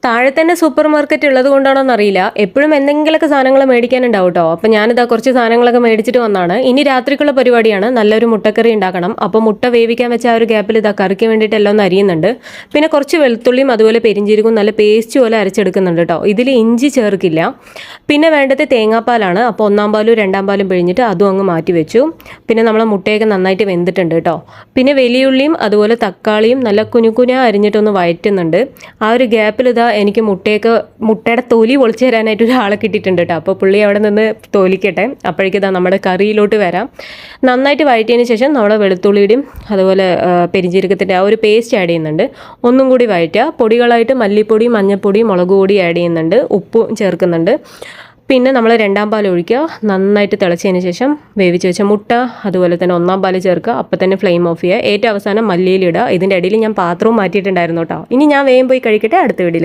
താഴെ തന്നെ super market ഉള്ളത് കൊണ്ടാണോന്ന് അറിയില്ല, എപ്പോഴും എന്തെങ്കിലുമൊക്കെ സാധനങ്ങൾ മേടിക്കാനുണ്ടാവും കേട്ടോ. അപ്പം ഞാനിതാ കുറച്ച് സാധനങ്ങളൊക്കെ മേടിച്ചിട്ട് വന്നാണ്. ഇനി രാത്രിക്കുള്ള പരിപാടിയാണ്, നല്ലൊരു മുട്ടക്കറി ഉണ്ടാക്കണം. അപ്പോൾ മുട്ട വേവിക്കാൻ വെച്ച ആ ഒരു ഗ്യാപ്പിൽ ഇതാ കറിക്ക് വേണ്ടിയിട്ട് എല്ലാം ഒന്ന് അരിയുന്നുണ്ട്. പിന്നെ കുറച്ച് വെളുത്തുള്ളിയും അതുപോലെ പെരിഞ്ചീരകവും നല്ല പേസ്റ്റ് പോലെ അരച്ചെടുക്കുന്നുണ്ട് കേട്ടോ. ഇതിൽ ഇഞ്ചി ചേർക്കില്ല. പിന്നെ വേണ്ടത് തേങ്ങാപ്പാലാണ്. അപ്പോൾ ഒന്നാം പാലും രണ്ടാം പാലും പിഴിഞ്ഞിട്ട് അതും അങ്ങ് മാറ്റി വെച്ചു. പിന്നെ നമ്മളെ മുട്ടയൊക്കെ നന്നായിട്ട് വെന്തിട്ടുണ്ട് കേട്ടോ. പിന്നെ വലിയുള്ളിയും അതുപോലെ തക്കാളിയും നല്ല കുനുകുന അരിഞ്ഞിട്ടൊന്ന് വഴറ്റുന്നുണ്ട്. ആ ഒരു ഗ്യാപ്പിൽ ഇതാ എനിക്ക് മുട്ടയുടെ തൊലി പൊളിച്ചു തരാനായിട്ട് ഒരാളെ കിട്ടിയിട്ടുണ്ട് കേട്ടോ. അപ്പോൾ പുള്ളി അവിടെ നിന്ന് തോലിക്കട്ടെ, അപ്പോഴേക്കിതാ നമ്മുടെ കറിയിലോട്ട് വരാം. നന്നായിട്ട് വഴറ്റിയതിന് ശേഷം നമ്മുടെ വെളുത്തുള്ളിയുടെയും അതുപോലെ പെരിഞ്ജീരകത്തിൻ്റെ ആ ഒരു പേസ്റ്റ് ആഡ് ചെയ്യുന്നുണ്ട്. ഒന്നും കൂടി വഴറ്റുക. പൊടികളായിട്ട് മല്ലിപ്പൊടി, മഞ്ഞൾപ്പൊടി, മുളക് പൊടി ആഡ് ചെയ്യുന്നുണ്ട്, ഉപ്പും ചേർക്കുന്നുണ്ട്. പിന്നെ നമ്മൾ രണ്ടാം പാൽ ഒഴിക്കുക. നന്നായിട്ട് തിളച്ചതിന് ശേഷം വേവിച്ച് വെച്ച മുട്ട അതുപോലെ തന്നെ ഒന്നാം പാൽ ചേർക്കുക. അപ്പം തന്നെ ഫ്ലെയിം ഓഫ് ചെയ്യുക. ഏറ്റവും അവസാനം മല്ലിയിലിടുക. ഇതിൻ്റെ ഇടയിൽ ഞാൻ പാത്രവും മാറ്റിയിട്ടുണ്ടായിരുന്നു കേട്ടോ. ഇനി ഞാൻ വേഗം പോയി കഴിക്കട്ടെ. അടുത്ത വീഡിയോയിൽ